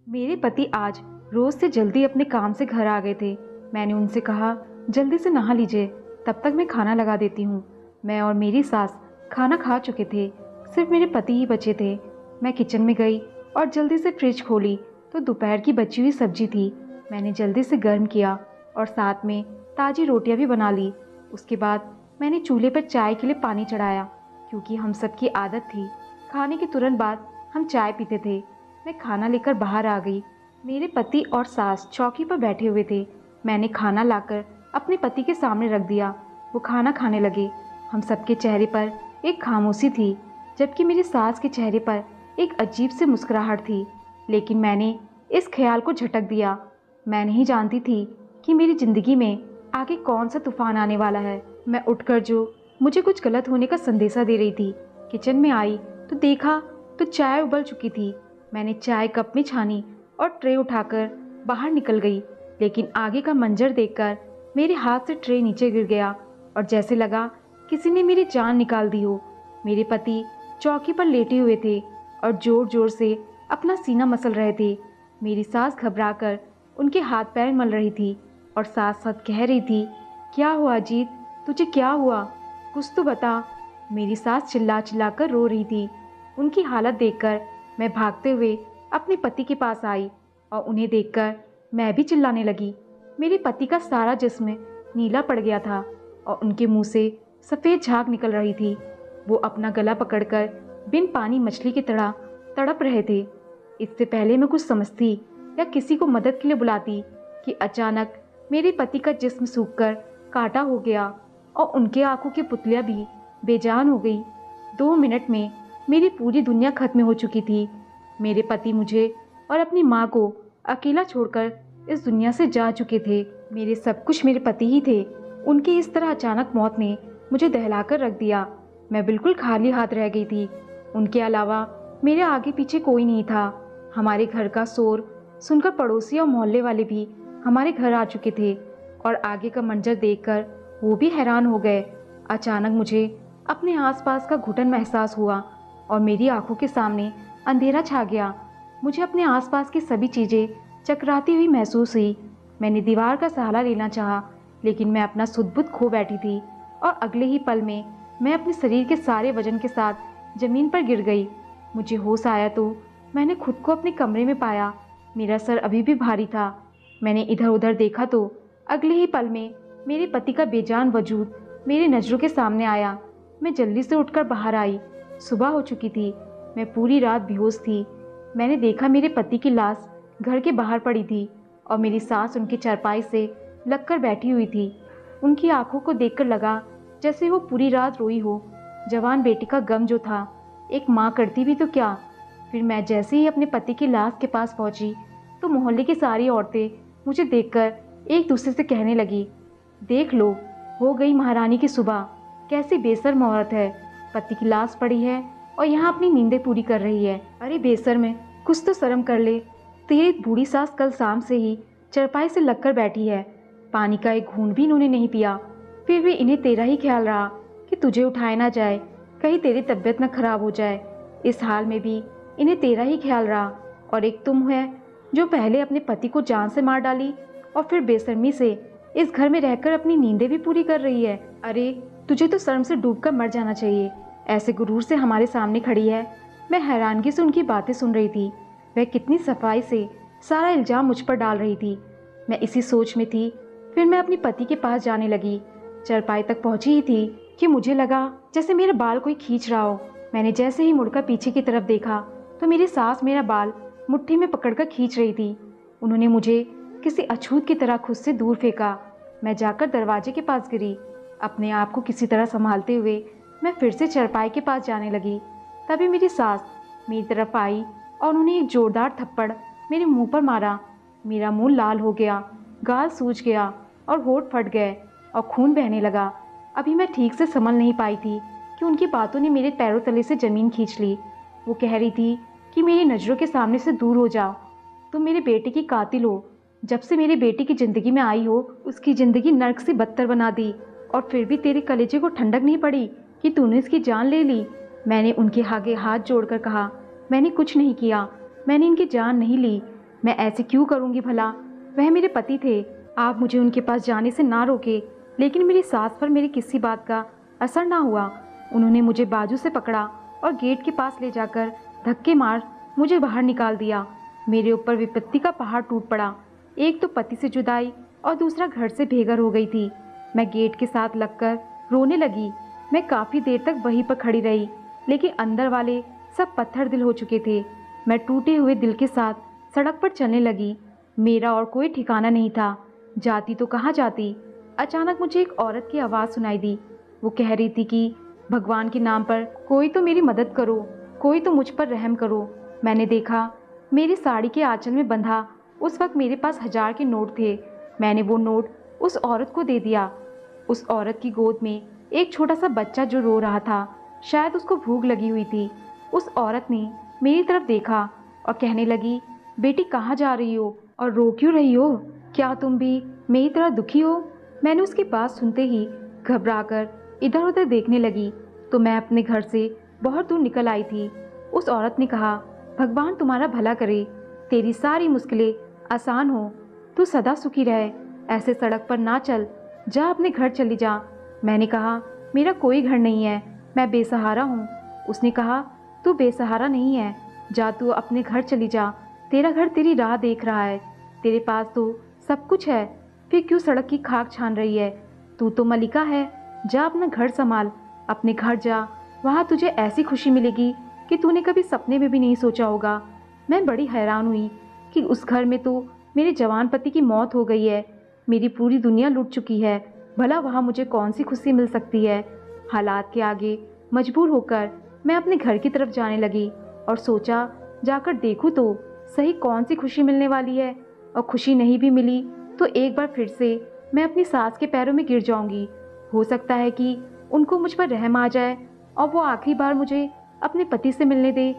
मेरे पति आज रोज से जल्दी अपने काम से घर आ गए थे। मैंने उनसे कहा, जल्दी से नहा लीजिए, तब तक मैं खाना लगा देती हूँ। मैं और मेरी सास खाना खा चुके थे, सिर्फ मेरे पति ही बचे थे। मैं किचन में गई और जल्दी से फ्रिज खोली तो दोपहर की बची हुई सब्जी थी। मैंने जल्दी से गर्म किया और साथ में ताज़ी रोटियां भी बना ली। उसके बाद मैंने चूल्हे पर चाय के लिए पानी चढ़ाया, क्योंकि हम सबकी आदत थी खाने के तुरंत बाद हम चाय पीते थे। मैं खाना लेकर बाहर आ गई। मेरे पति और सास चौकी पर बैठे हुए थे। मैंने खाना लाकर अपने पति के सामने रख दिया। वो खाना खाने लगे। हम सबके चेहरे पर एक खामोशी थी, जबकि मेरी सास के चेहरे पर एक अजीब सी मुस्कुराहट थी। लेकिन मैंने इस ख्याल को झटक दिया। मैं नहीं जानती थी कि मेरी ज़िंदगी में आगे कौन सा तूफान आने वाला है। मैं उठकर जो मुझे कुछ गलत होने का संदेशा दे रही थी, किचन में आई तो देखा तो चाय उबल चुकी थी। मैंने चाय कप में छानी और ट्रे उठाकर बाहर निकल गई। लेकिन आगे का मंजर देखकर मेरे हाथ से ट्रे नीचे गिर गया और जैसे लगा किसी ने मेरी जान निकाल दी हो। मेरे पति चौकी पर लेटे हुए थे और जोर जोर से अपना सीना मसल रहे थे। मेरी सास घबराकर उनके हाथ पैर मल रही थी और साथ साथ कह रही थी, क्या हुआ अजीत, तुझे क्या हुआ, कुछ तो बता। मेरी सास चिल्ला चिल्ला कर रो रही थी। उनकी हालत देखकर मैं भागते हुए अपने पति के पास आई और उन्हें देखकर मैं भी चिल्लाने लगी। मेरे पति का सारा जिस्म नीला पड़ गया था और उनके मुंह से सफ़ेद झाग निकल रही थी। वो अपना गला पकड़कर बिन पानी मछली की तरह तड़प रहे थे। इससे पहले मैं कुछ समझती या किसी को मदद के लिए बुलाती कि अचानक मेरे पति का जिस्म सूखकर काटा हो गया और उनके आंखों की पुतलियां भी बेजान हो गई। 2 मिनट में मेरी पूरी दुनिया खत्म हो चुकी थी। मेरे पति मुझे और अपनी माँ को अकेला छोड़कर इस दुनिया से जा चुके थे। मेरे सब कुछ मेरे पति ही थे। उनकी इस तरह अचानक मौत ने मुझे दहलाकर रख दिया। मैं बिल्कुल खाली हाथ रह गई थी। उनके अलावा मेरे आगे पीछे कोई नहीं था। हमारे घर का शोर सुनकर पड़ोसी और मोहल्ले वाले भी हमारे घर आ चुके थे और आगे का मंजर देखकर वो भी हैरान हो गए। अचानक मुझे अपने आसपास का घुटन महसूस हुआ और मेरी आंखों के सामने अंधेरा छा गया। मुझे अपने आसपास की सभी चीज़ें चकराती हुई महसूस हुई। मैंने दीवार का सहारा लेना चाहा, लेकिन मैं अपना सुध-बुध खो बैठी थी और अगले ही पल में मैं अपने शरीर के सारे वजन के साथ ज़मीन पर गिर गई। मुझे होश आया तो मैंने खुद को अपने कमरे में पाया। मेरा सर अभी भी भारी था। मैंने इधर उधर देखा तो अगले ही पल में मेरे पति का बेजान वजूद मेरी नज़रों के सामने आया। मैं जल्दी से उठकर बाहर आई। सुबह हो चुकी थी। मैं पूरी रात बेहोश थी। मैंने देखा मेरे पति की लाश घर के बाहर पड़ी थी और मेरी सास उनकी चारपाई से लगकर बैठी हुई थी। उनकी आंखों को देखकर लगा जैसे वो पूरी रात रोई हो। जवान बेटी का गम जो था एक माँ करती भी तो क्या। फिर मैं जैसे ही अपने पति की लाश के पास पहुंची तो मोहल्ले की सारी औरतें मुझे देखकर एक दूसरे से कहने लगी, देख लो, हो गई महारानी की सुबह, कैसी बेशर्म औरत है, पति की लाश पड़ी है और यहाँ अपनी नींदें पूरी कर रही है। अरे बेशर्म, कुछ तो शर्म कर ले। तेरी बूढ़ी सास कल शाम से ही चरपाई से लगकर बैठी है। पानी का एक घूंट भी इन्होंने नहीं पिया। फिर भी इन्हें तेरा ही ख्याल रहा कि तुझे उठाया ना जाए, कहीं तेरी तबीयत न खराब हो जाए। इस हाल में भी इन्हें तेरा ही ख्याल रहा। और एक तुम है जो पहले अपने पति को जान से मार डाली और फिर बेशर्मी से इस घर में रहकर अपनी नींदें भी पूरी कर रही है। अरे तुझे तो शर्म से डूबकर मर जाना चाहिए। ऐसे गुरूर से हमारे सामने खड़ी है। मैं हैरानगी से उनकी बातें सुन रही थी। वह कितनी सफाई से सारा इल्जाम मुझ पर डाल रही थी। मैं इसी सोच में थी। फिर मैं अपने पति के पास जाने लगी। चरपाई तक पहुंची ही थी कि मुझे लगा जैसे मेरा बाल कोई खींच रहा हो। मैंने जैसे ही मुड़कर पीछे की तरफ देखा तो मेरी सास मेरा बाल मुट्ठी में पकड़कर खींच रही थी। उन्होंने मुझे किसी अछूत की तरह खुद से दूर फेंका। मैं जाकर दरवाजे के पास गिरी। अपने आप को किसी तरह संभालते हुए मैं फिर से चरपाई के पास जाने लगी। तभी मेरी सास मेरी तरफ आई और उन्होंने एक जोरदार थप्पड़ मेरे मुंह पर मारा। मेरा मुंह लाल हो गया, गाल सूज गया और होंठ फट गए और खून बहने लगा। अभी मैं ठीक से संभल नहीं पाई थी कि उनकी बातों ने मेरे पैरों तले से ज़मीन खींच ली। वो कह रही थी कि मेरी नज़रों के सामने से दूर हो जाओ, तुम मेरे बेटे की कातिल हो। जब से मेरी बेटी की ज़िंदगी में आई हो उसकी ज़िंदगी नर्क से बदतर बना दी और फिर भी तेरे कलेजे को ठंडक नहीं पड़ी कि तूने इसकी जान ले ली। मैंने उनके आगे हाथ जोड़कर कहा, मैंने कुछ नहीं किया, मैंने इनकी जान नहीं ली। मैं ऐसे क्यों करूँगी भला? वह मेरे पति थे। आप मुझे उनके पास जाने से ना रोके, लेकिन मेरी सास पर मेरी किसी बात का असर ना हुआ। उन्होंने मुझे बाजू से पकड़ा और गेट के पास ले जाकर धक्के मार मुझे बाहर निकाल दिया। मेरे ऊपर विपत्ति का पहाड़ टूट पड़ा। एक तो पति से जुदाई और दूसरा घर से बेघर हो गई थी। मैं गेट के साथ लगकर रोने लगी। मैं काफ़ी देर तक वहीं पर खड़ी रही, लेकिन अंदर वाले सब पत्थर दिल हो चुके थे। मैं टूटे हुए दिल के साथ सड़क पर चलने लगी। मेरा और कोई ठिकाना नहीं था। जाती तो कहाँ जाती। अचानक मुझे एक औरत की आवाज़ सुनाई दी। वो कह रही थी कि भगवान के नाम पर कोई तो मेरी मदद करो, कोई तो मुझ पर रहम करो। मैंने देखा, मेरी साड़ी के आंचल में बंधा उस वक्त मेरे पास 1000 के नोट थे। मैंने वो नोट उस औरत को दे दिया। उस औरत की गोद में एक छोटा सा बच्चा जो रो रहा था, शायद उसको भूख लगी हुई थी। उस औरत ने मेरी तरफ देखा और कहने लगी, बेटी कहाँ जा रही हो और रो क्यों रही हो? क्या तुम भी मेरी तरह दुखी हो? मैंने उसकी बात सुनते ही घबराकर इधर उधर देखने लगी तो मैं अपने घर से बहुत दूर निकल आई थी। उस औरत ने कहा, भगवान तुम्हारा भला करे, तेरी सारी मुश्किलें आसान हो, तू सदा सुखी रहे, ऐसे सड़क पर ना चल, जा अपने घर चली जा। मैंने कहा, मेरा कोई घर नहीं है, मैं बेसहारा हूँ। उसने कहा, तू बेसहारा नहीं है, जा तू अपने घर चली जा, तेरा घर तेरी राह देख रहा है, तेरे पास तो सब कुछ है, फिर क्यों सड़क की खाक छान रही है? तू तो मलिका है, जा अपना घर संभाल, अपने घर जा, वहाँ तुझे ऐसी खुशी मिलेगी कि तूने कभी सपने में भी नहीं सोचा होगा। मैं बड़ी हैरान हुई कि उस घर में तो मेरे जवान पति की मौत हो गई है, मेरी पूरी दुनिया लूट चुकी है, भला वहाँ मुझे कौन सी खुशी मिल सकती है? हालात के आगे मजबूर होकर मैं अपने घर की तरफ जाने लगी और सोचा, जाकर देखूँ तो सही कौन सी खुशी मिलने वाली है। और खुशी नहीं भी मिली तो एक बार फिर से मैं अपनी सास के पैरों में गिर जाऊंगी। हो सकता है कि उनको मुझ पर रहम आ जाए और वो आखिरी बार मुझे अपने पति से मिलने दे।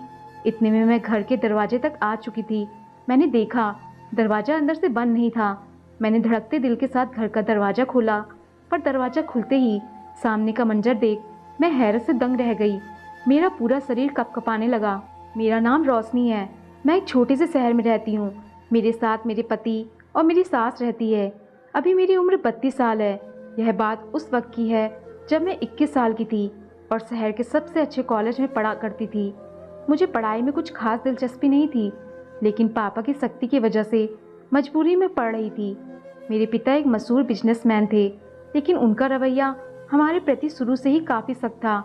इतने में मैं घर के दरवाजे तक आ चुकी थी। मैंने देखा, दरवाज़ा अंदर से बंद नहीं था। मैंने धड़कते दिल के साथ घर का दरवाज़ा खोला, पर दरवाज़ा खुलते ही सामने का मंजर देख मैं हैरत से दंग रह गई। मेरा पूरा शरीर कँपकँपाने लगा। मेरा नाम रोशनी है, मैं एक छोटे से शहर में रहती हूँ। मेरे साथ मेरे पति और मेरी सास रहती है। अभी मेरी उम्र 32 साल है। यह बात उस वक्त की है जब मैं 21 साल की थी और शहर के सबसे अच्छे कॉलेज में पढ़ा करती थी। मुझे पढ़ाई में कुछ खास दिलचस्पी नहीं थी, लेकिन पापा की सख्ती की वजह से मजबूरी में पढ़ रही थी। मेरे पिता एक मशहूर बिजनेसमैन थे, लेकिन उनका रवैया हमारे प्रति शुरू से ही काफ़ी सख्त था।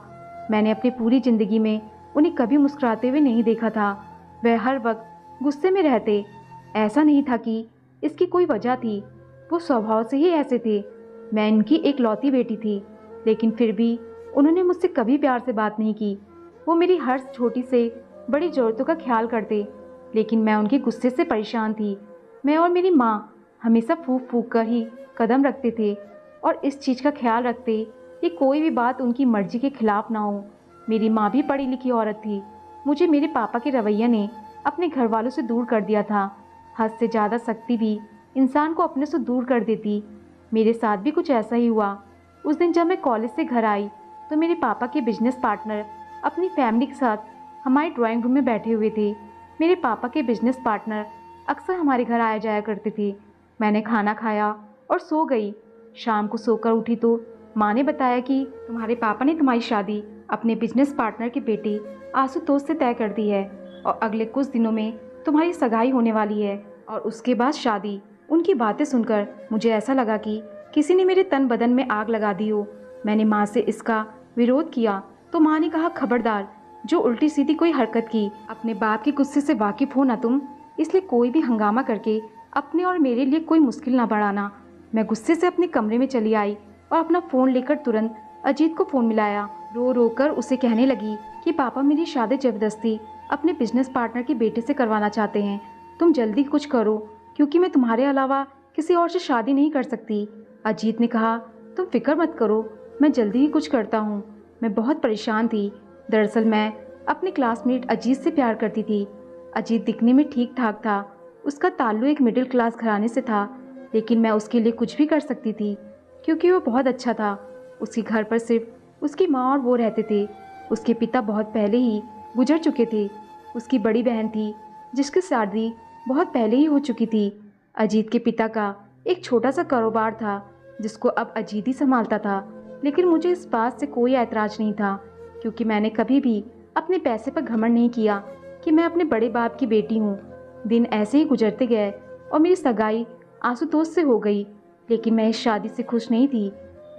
मैंने अपनी पूरी ज़िंदगी में उन्हें कभी मुस्कुराते हुए नहीं देखा था। वह हर वक्त गुस्से में रहते। ऐसा नहीं था कि इसकी कोई वजह थी, वो स्वभाव से ही ऐसे थे। मैं इनकी एक लौती बेटी थी, लेकिन फिर भी उन्होंने मुझसे कभी प्यार से बात नहीं की। वो मेरी हर छोटी से बड़ी ज़रूरतों का ख्याल करते, लेकिन मैं उनके गुस्से से परेशान थी। मैं और मेरी माँ हमेशा फूंक फूंक कर ही कदम रखते थे और इस चीज़ का ख्याल रखते कि कोई भी बात उनकी मर्जी के खिलाफ ना हो। मेरी माँ भी पढ़ी लिखी औरत थी। मुझे मेरे पापा के रवैये ने अपने घर वालों से दूर कर दिया था। हद से ज़्यादा सख्ती भी इंसान को अपने से दूर कर देती। मेरे साथ भी कुछ ऐसा ही हुआ। उस दिन जब मैं कॉलेज से घर आई तो मेरे पापा के बिजनेस पार्टनर अपनी फैमिली के साथ हमारे ड्राइंग रूम में बैठे हुए थे। मेरे पापा के बिजनेस पार्टनर अक्सर हमारे घर आया जाया करते थे। मैंने खाना खाया और सो गई। शाम को सोकर उठी तो माँ ने बताया कि तुम्हारे पापा ने तुम्हारी शादी अपने बिजनेस पार्टनर के बेटे आशुतोष से तय कर दी है और अगले कुछ दिनों में तुम्हारी सगाई होने वाली है और उसके बाद शादी। उनकी बातें सुनकर मुझे ऐसा लगा कि किसी ने मेरे तन बदन में आग लगा दी हो। मैंने माँ से इसका विरोध किया तो माँ ने कहा, खबरदार, जो उल्टी सीधी कोई हरकत की, अपने बाप के गुस्से से वाकिफ हो ना तुम, इसलिए कोई भी हंगामा करके अपने और मेरे लिए कोई मुश्किल ना बढ़ाना। मैं गुस्से से अपने कमरे में चली आई और अपना फ़ोन लेकर तुरंत अजीत को फ़ोन मिलाया। रो रो कर उसे कहने लगी कि पापा मेरी शादी ज़बरदस्ती अपने बिजनेस पार्टनर के बेटे से करवाना चाहते हैं। तुम जल्दी कुछ करो, क्योंकि मैं तुम्हारे अलावा किसी और से शादी नहीं कर सकती। अजीत ने कहा, तुम फिक्र मत करो, मैं जल्दी ही कुछ करता हूँ। मैं बहुत परेशान थी। दरअसल मैं अपने क्लासमेट अजीत से प्यार करती थी। अजीत दिखने में ठीक ठाक था। उसका ताल्लुक एक मिडिल क्लास घराने से था, लेकिन मैं उसके लिए कुछ भी कर सकती थी क्योंकि वो बहुत अच्छा था। उसके घर पर सिर्फ उसकी माँ और वो रहते थे। उसके पिता बहुत पहले ही गुजर चुके थे। उसकी बड़ी बहन थी जिसकी शादी बहुत पहले ही हो चुकी थी। अजीत के पिता का एक छोटा सा कारोबार था जिसको अब अजीत ही संभालता था, लेकिन मुझे इस बात से कोई ऐतराज नहीं था क्योंकि मैंने कभी भी अपने पैसे पर घमंड नहीं किया कि मैं अपने बड़े बाप की बेटी हूँ। दिन ऐसे ही गुजरते गए और मेरी सगाई आशुतोष से हो गई, लेकिन मैं इस शादी से खुश नहीं थी।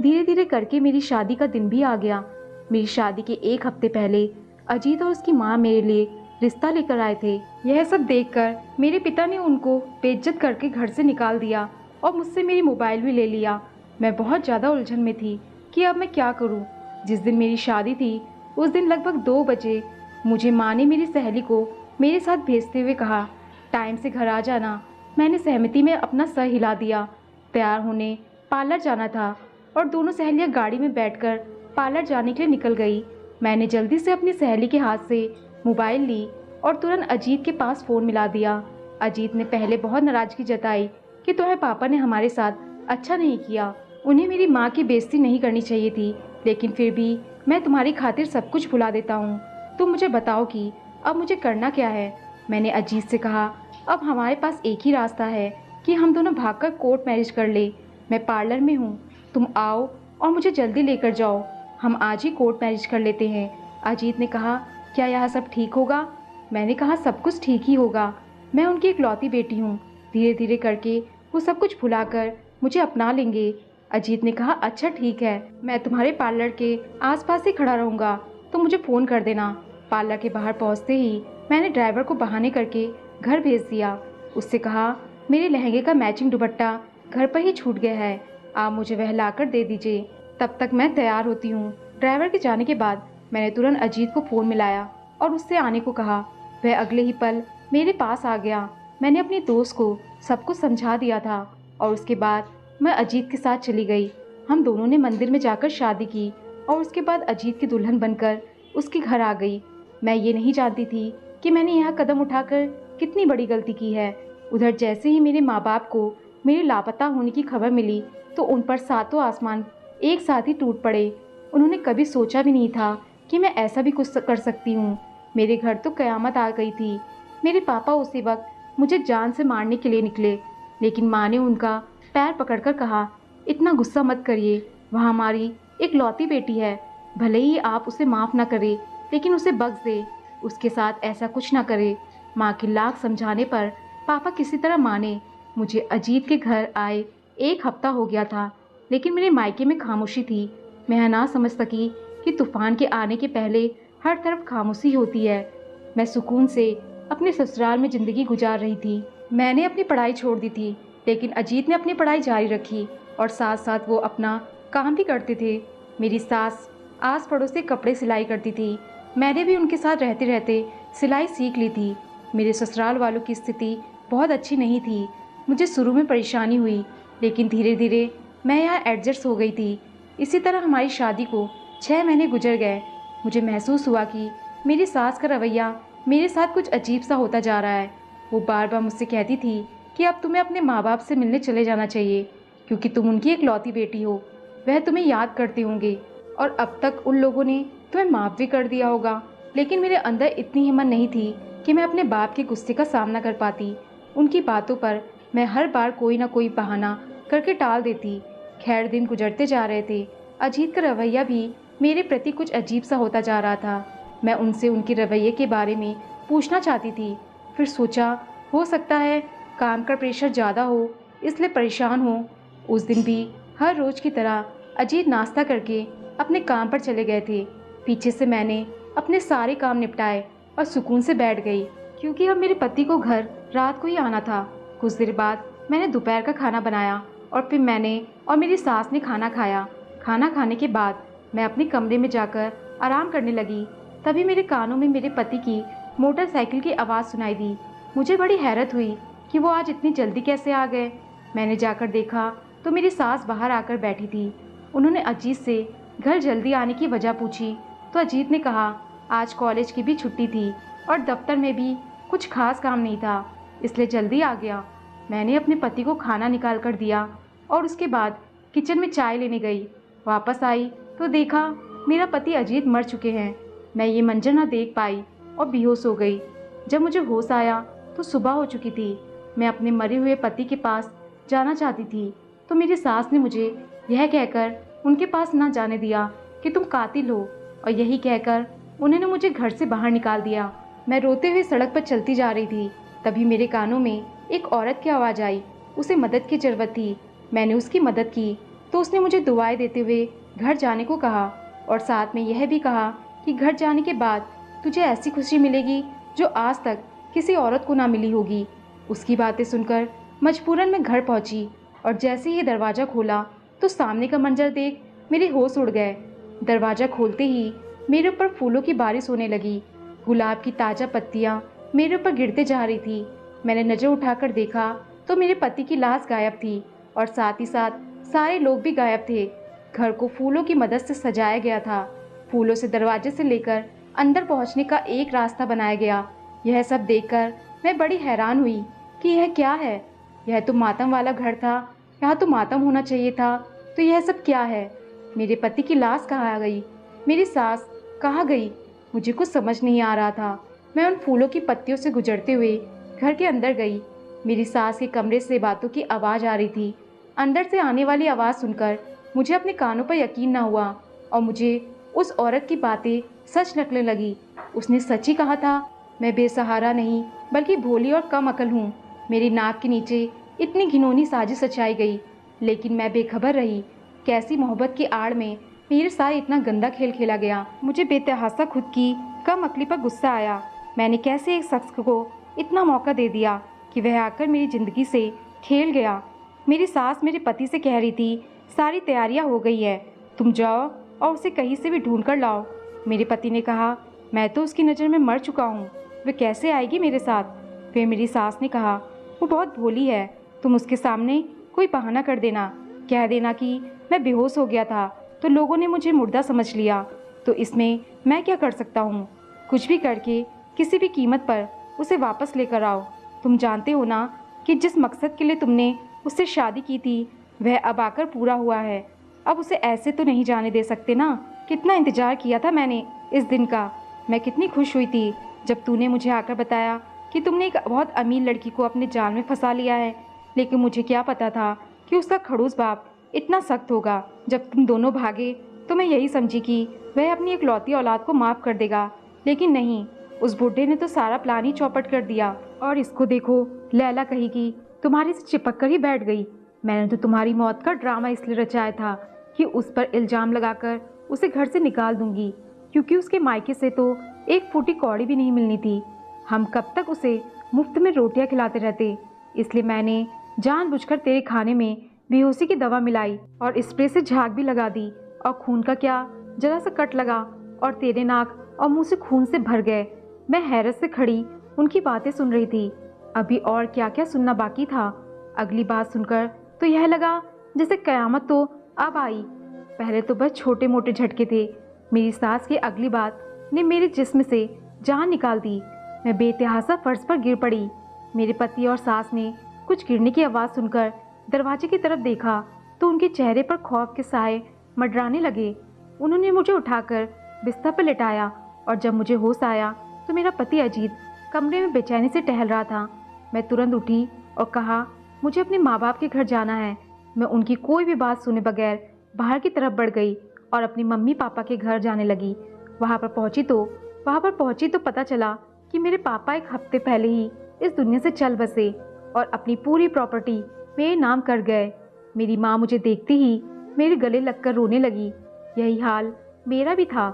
धीरे धीरे करके मेरी शादी का दिन भी आ गया। मेरी शादी के एक हफ्ते पहले अजीत और उसकी माँ मेरे लिए रिश्ता लेकर आए थे। यह सब देखकर मेरे पिता ने उनको बेइज्जत करके घर से निकाल दिया और मुझसे मेरी मोबाइल भी ले लिया। मैं बहुत ज़्यादा उलझन में थी कि अब मैं क्या करूं। जिस दिन मेरी शादी थी उस दिन लगभग 2 बजे मुझे माँ ने मेरी सहेली को मेरे साथ भेजते हुए कहा, टाइम से घर आ जाना। मैंने सहमति में अपना सर हिला दिया। तैयार होने पार्लर जाना था और दोनों सहेलियां गाड़ी में बैठकर पार्लर जाने के लिए निकल गई। मैंने जल्दी से अपनी सहेली के हाथ से मोबाइल ली और तुरंत अजीत के पास फ़ोन मिला दिया। अजीत ने पहले बहुत नाराज़गी जताई कि तुम्हारे पापा ने हमारे साथ अच्छा नहीं किया, उन्हें मेरी माँ की बेइज्जती नहीं करनी चाहिए थी, लेकिन फिर भी मैं तुम्हारी खातिर सब कुछ भुला देता हूँ। तुम मुझे बताओ कि अब मुझे करना क्या है। मैंने अजीत से कहा, अब हमारे पास एक ही रास्ता है कि हम दोनों भागकर कोर्ट मैरिज कर ले। मैं पार्लर में हूँ, तुम आओ और मुझे जल्दी लेकर जाओ। हम आज ही कोर्ट मैरिज कर लेते हैं। अजीत ने कहा, क्या यह सब ठीक होगा? मैंने कहा, सब कुछ ठीक ही होगा। मैं उनकी इकलौती बेटी हूँ। धीरे धीरे करके वो सब कुछ भुलाकर मुझे अपना लेंगे। अजीत ने कहा, अच्छा ठीक है, मैं तुम्हारे पार्लर के आसपास ही खड़ा रहूँगा, तो मुझे फ़ोन कर देना। पार्लर के बाहर पहुँचते ही मैंने ड्राइवर को बहाने करके घर भेज दिया। उससे कहा, मेरे लहंगे का मैचिंग दुपट्टा घर पर ही छूट गया है, आप मुझे वह लाकर दे दीजिए, तब तक मैं तैयार होती हूँ। ड्राइवर के जाने के बाद मैंने तुरंत अजीत को फ़ोन मिलाया और उससे आने को कहा। वह अगले ही पल मेरे पास आ गया। मैंने अपने दोस्त को सब कुछ समझा दिया था और उसके बाद मैं अजीत के साथ चली गई। हम दोनों ने मंदिर में जाकर शादी की और उसके बाद अजीत की दुल्हन बनकर उसके घर आ गई। मैं ये नहीं जानती थी कि मैंने यह कदम उठाकर कितनी बड़ी गलती की है। उधर जैसे ही मेरे माँ बाप को मेरे लापता होने की खबर मिली तो उन पर सातों आसमान एक साथ ही टूट पड़े। उन्होंने कभी सोचा भी नहीं था कि मैं ऐसा भी कुछ कर सकती हूँ। मेरे घर तो कयामत आ गई थी। मेरे पापा उसी वक्त मुझे जान से मारने के लिए निकले, लेकिन माँ ने उनका पैर पकड़कर कहा, इतना गुस्सा मत करिए, वह हमारी एक लौती बेटी है। भले ही आप उसे माफ़ ना करें, लेकिन उसे बख्श दे, उसके साथ ऐसा कुछ ना करे। माँ की लाख समझाने पर पापा किसी तरह माने। मुझे अजीत के घर आए 1 हफ्ता हो गया था, लेकिन मेरे मायके में खामोशी थी। मैं ना समझ सकी कि तूफान के आने के पहले हर तरफ खामोशी होती है। मैं सुकून से अपने ससुराल में ज़िंदगी गुजार रही थी। मैंने अपनी पढ़ाई छोड़ दी थी, लेकिन अजीत ने अपनी पढ़ाई जारी रखी और साथ साथ वो अपना काम भी करते थे। मेरी सास आस पड़ोस से कपड़े सिलाई करती थी। मैंने भी उनके साथ रहते रहते सिलाई सीख ली थी। मेरे ससुराल वालों की स्थिति बहुत अच्छी नहीं थी। मुझे शुरू में परेशानी हुई, लेकिन धीरे धीरे मैं यहाँ एडजस्ट हो गई थी। इसी तरह हमारी शादी को 6 महीने गुजर गए। मुझे महसूस हुआ कि मेरी सास का रवैया मेरे साथ कुछ अजीब सा होता जा रहा है। वो बार बार मुझसे कहती थी कि अब तुम्हें अपने माँ बाप से मिलने चले जाना चाहिए, क्योंकि तुम उनकी इकलौती बेटी हो। वह तुम्हें याद करते होंगे और अब तक उन लोगों ने तुम्हें माफ़ भी कर दिया होगा। लेकिन मेरे अंदर इतनी हिम्मत नहीं थी कि मैं अपने बाप के गुस्से का सामना कर पाती। उनकी बातों पर मैं हर बार कोई ना कोई बहाना करके टाल देती। खैर, दिन गुजरते जा रहे थे। अजीत का रवैया भी मेरे प्रति कुछ अजीब सा होता जा रहा था। मैं उनसे उनके रवैये के बारे में पूछना चाहती थी। फिर सोचा, हो सकता है काम का प्रेशर ज़्यादा हो, इसलिए परेशान हो। उस दिन भी हर रोज़ की तरह अजीत नाश्ता करके अपने काम पर चले गए थे। पीछे से मैंने अपने सारे काम निपटाए और सुकून से बैठ गई, क्योंकि अब मेरे पति को घर रात को ही आना था। कुछ देर बाद मैंने दोपहर का खाना बनाया और फिर मैंने और मेरी सास ने खाना खाया। खाना खाने के बाद मैं अपने कमरे में जाकर आराम करने लगी। तभी मेरे कानों में मेरे पति की मोटरसाइकिल की आवाज़ सुनाई दी। मुझे बड़ी हैरत हुई कि वो आज इतनी जल्दी कैसे आ गए। मैंने जाकर देखा तो मेरी सास बाहर आकर बैठी थी। उन्होंने अजीत से घर जल्दी आने की वजह पूछी तो अजीत ने कहा, आज कॉलेज की भी छुट्टी थी और दफ्तर में भी कुछ खास काम नहीं था, इसलिए जल्दी आ गया। मैंने अपने पति को खाना निकाल कर दिया और उसके बाद किचन में चाय लेने गई। वापस आई तो देखा मेरा पति अजीत मर चुके हैं। मैं ये मंजर ना देख पाई और बेहोश हो गई। जब मुझे होश आया तो सुबह हो चुकी थी। मैं अपने मरे हुए पति के पास जाना चाहती थी, तो मेरी सास ने मुझे यह कहकर उनके पास ना जाने दिया कि तुम कातिल हो, और यही कहकर उन्होंने मुझे घर से बाहर निकाल दिया। मैं रोते हुए सड़क पर चलती जा रही थी, तभी मेरे कानों में एक औरत की आवाज़ आई। उसे मदद की ज़रूरत थी। मैंने उसकी मदद की तो उसने मुझे दुआएं देते हुए घर जाने को कहा, और साथ में यह भी कहा कि घर जाने के बाद तुझे ऐसी खुशी मिलेगी जो आज तक किसी औरत को ना मिली होगी। उसकी बातें सुनकर मजबूरन मैं घर पहुंची, और जैसे ही दरवाज़ा खोला तो सामने का मंजर देख मेरे होश उड़ गए। दरवाज़ा खोलते ही मेरे ऊपर फूलों की बारिश होने लगी। गुलाब की ताज़ा पत्तियां मेरे ऊपर गिरते जा रही थी। मैंने नज़र उठाकर देखा तो मेरे पति की लाश गायब थी, और साथ ही साथ सारे लोग भी गायब थे। घर को फूलों की मदद से सजाया गया था। फूलों से दरवाजे से लेकर अंदर पहुंचने का एक रास्ता बनाया गया। यह सब देखकर मैं बड़ी हैरान हुई कि यह क्या है। यह तो मातम वाला घर था, यहाँ तो मातम होना चाहिए था, तो यह सब क्या है? मेरे पति की लाश कहाँ गई? मेरी सास कहाँ गई? मुझे कुछ समझ नहीं आ रहा था। मैं उन फूलों की पत्तियों से गुजरते हुए घर के अंदर गई। मेरी सास के कमरे से बातों की आवाज़ आ रही थी। अंदर से आने वाली आवाज़ सुनकर मुझे अपने कानों पर यकीन न हुआ, और मुझे उस औरत की बातें सच लगने लगी। उसने सच ही कहा था, मैं बेसहारा नहीं बल्कि भोली और कम अकल हूँ। मेरी नाक के नीचे इतनी घिनौनी साजिश रचाई गई, लेकिन मैं बेखबर रही। कैसी मोहब्बत की आड़ में मेरे साथ इतना गंदा खेल खेला गया। मुझे बेतहासा खुद की कम अकली पर गुस्सा आया। मैंने कैसे एक शख्स को इतना मौका दे दिया कि वह आकर मेरी ज़िंदगी से खेल गया। मेरी सास मेरे पति से कह रही थी, सारी तैयारियां हो गई है, तुम जाओ और उसे कहीं से भी ढूंढ कर लाओ। मेरे पति ने कहा, मैं तो उसकी नज़र में मर चुका हूँ, वह कैसे आएगी मेरे साथ? फिर मेरी सास ने कहा, वो बहुत भोली है, तुम उसके सामने कोई बहाना कर देना, कह देना कि मैं बेहोश हो गया था तो लोगों ने मुझे मुर्दा समझ लिया। तो इसमें मैं क्या कर सकता हूँ? कुछ भी करके किसी भी कीमत पर उसे वापस लेकर आओ। तुम जानते हो ना कि जिस मकसद के लिए तुमने उससे शादी की थी वह अब आकर पूरा हुआ है। अब उसे ऐसे तो नहीं जाने दे सकते ना। कितना इंतज़ार किया था मैंने इस दिन का। मैं कितनी खुश हुई थी जब तूने मुझे आकर बताया कि तुमने एक बहुत अमीर लड़की को अपने जाल में फंसा लिया है। लेकिन मुझे क्या पता था कि उसका खड़ूस बाप इतना सख्त होगा। जब तुम दोनों भागे तो मैं यही समझी कि वह अपनी एक लौती औलाद को माफ़ कर देगा, लेकिन नहीं, उस बुढ़े ने तो सारा प्लान ही चौपट कर दिया। और इसको देखो, लैला कहेगी तुम्हारे से चिपक कर ही बैठ गई। मैंने तो तुम्हारी मौत का ड्रामा इसलिए रचाया था कि उस पर इल्ज़ाम लगाकर उसे घर से निकाल दूंगी, क्योंकि उसके मायके से तो एक फूटी कौड़ी भी नहीं मिलनी थी। हम कब तक उसे मुफ्त में रोटियां खिलाते रहते। इसलिए मैंने जानबूझकर तेरे खाने में बेहोशी की दवा मिलाई और स्प्रे से झाग भी लगा दी, और खून का क्या, जरा सा कट लगा और तेरे नाक और मुंह से खून से भर गए। मैं हैरत से खड़ी उनकी बातें सुन रही थी। अभी और क्या क्या सुनना बाकी था। अगली बात सुनकर तो यह लगा जैसे कयामत तो अब आई। पहले तो बस छोटे मोटे झटके थे। मेरी सास की अगली बात ने मेरे जिस्म से जान निकाल दी। मैं बेतहासा फर्श पर गिर पड़ी। मेरे पति और सास ने कुछ गिरने की आवाज़ सुनकर दरवाजे की तरफ देखा तो उनके चेहरे पर खौफ के साए मंडराने लगे। उन्होंने मुझे उठाकर बिस्तर पर लिटाया, और जब मुझे होश आया तो मेरा पति अजीत कमरे में बेचैनी से टहल रहा था। मैं तुरंत उठी और कहा, मुझे अपने माँ बाप के घर जाना है। मैं उनकी कोई भी बात सुने बगैर बाहर की तरफ बढ़ गई और अपनी मम्मी पापा के घर जाने लगी। वहाँ पर पहुँची तो पता चला कि मेरे पापा एक हफ्ते पहले ही इस दुनिया से चल बसे और अपनी पूरी प्रॉपर्टी मेरे नाम कर गए। मेरी माँ मुझे देखते ही मेरे गले लगकर रोने लगी। यही हाल मेरा भी था।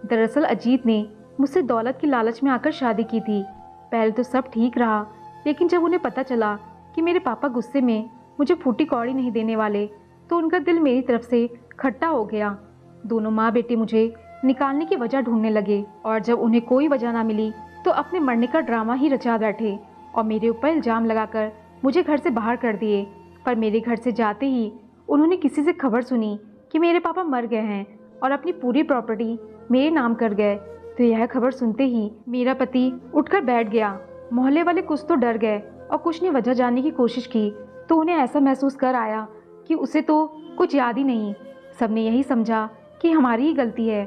दरअसल अजीत ने मुझसे दौलत की लालच में आकर शादी की थी। पहले तो सब ठीक रहा, लेकिन जब उन्हें पता चला कि मेरे पापा गुस्से में मुझे फूटी कौड़ी नहीं देने वाले तो उनका दिल मेरी तरफ से खट्टा हो गया। दोनों माँ बेटे मुझे निकालने की वजह ढूंढने लगे, और जब उन्हें कोई वजह ना मिली तो अपने मरने का ड्रामा ही रचा बैठे और मेरे ऊपर इल्ज़ाम लगाकर मुझे घर से बाहर कर दिए। पर मेरे घर से जाते ही उन्होंने किसी से खबर सुनी कि मेरे पापा मर गए हैं और अपनी पूरी प्रॉपर्टी मेरे नाम कर गए। तो यह खबर सुनते ही मेरा पति उठकर बैठ गया। मोहल्ले वाले कुछ तो डर गए और कुछ ने वजह जानने की कोशिश की, तो उन्हें ऐसा महसूस कर आया कि उसे तो कुछ याद ही नहीं। सबने यही समझा कि हमारी ही गलती है।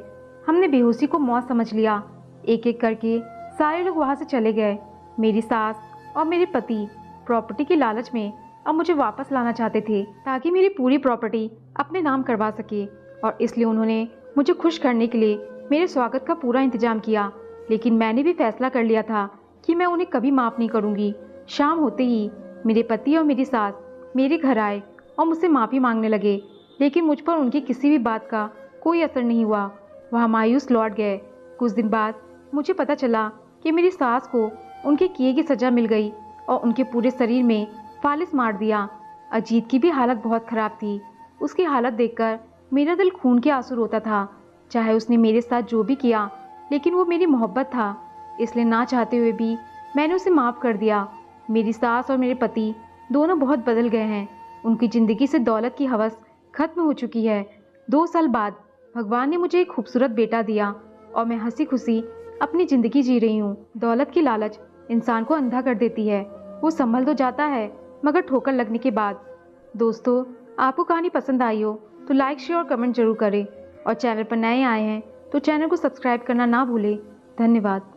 हमने बेहोशी को मौत समझ लिया। एक एक करके सारे लोग वहाँ से चले गए। मेरी सास और मेरे पति प्रॉपर्टी के लालच में अब मुझे वापस लाना चाहते थे ताकि मेरी पूरी प्रॉपर्टी अपने नाम करवा सके, और इसलिए उन्होंने मुझे खुश करने के लिए मेरे स्वागत का पूरा इंतजाम किया। लेकिन मैंने भी फैसला कर लिया था कि मैं उन्हें कभी माफ़ नहीं करूँगी। शाम होते ही मेरे पति और मेरी सास मेरे घर आए और मुझसे माफ़ी मांगने लगे, लेकिन मुझ पर उनकी किसी भी बात का कोई असर नहीं हुआ। वह मायूस लौट गए। कुछ दिन बाद मुझे पता चला कि मेरी सास को उनके किए की सज़ा मिल गई और उनके पूरे शरीर में फालिस मार दिया। अजीत की भी हालत बहुत ख़राब थी। उसकी हालत देखकर मेरा दिल खून के आंसू रोता था। चाहे उसने मेरे साथ जो भी किया, लेकिन वो मेरी मोहब्बत था, इसलिए ना चाहते हुए भी मैंने उसे माफ़ कर दिया। मेरी सास और मेरे पति दोनों बहुत बदल गए हैं। उनकी ज़िंदगी से दौलत की हवस खत्म हो चुकी है। 2 साल बाद भगवान ने मुझे एक खूबसूरत बेटा दिया और मैं हंसी खुशी अपनी ज़िंदगी जी रही हूँ। दौलत की लालच इंसान को अंधा कर देती है। वो संभल तो जाता है, मगर ठोकर लगने के बाद। दोस्तों, आपको कहानी पसंद आई हो तो लाइक, शेयर और कमेंट जरूर करें, और चैनल पर नए आए हैं तो चैनल को सब्सक्राइब करना ना भूलें। धन्यवाद।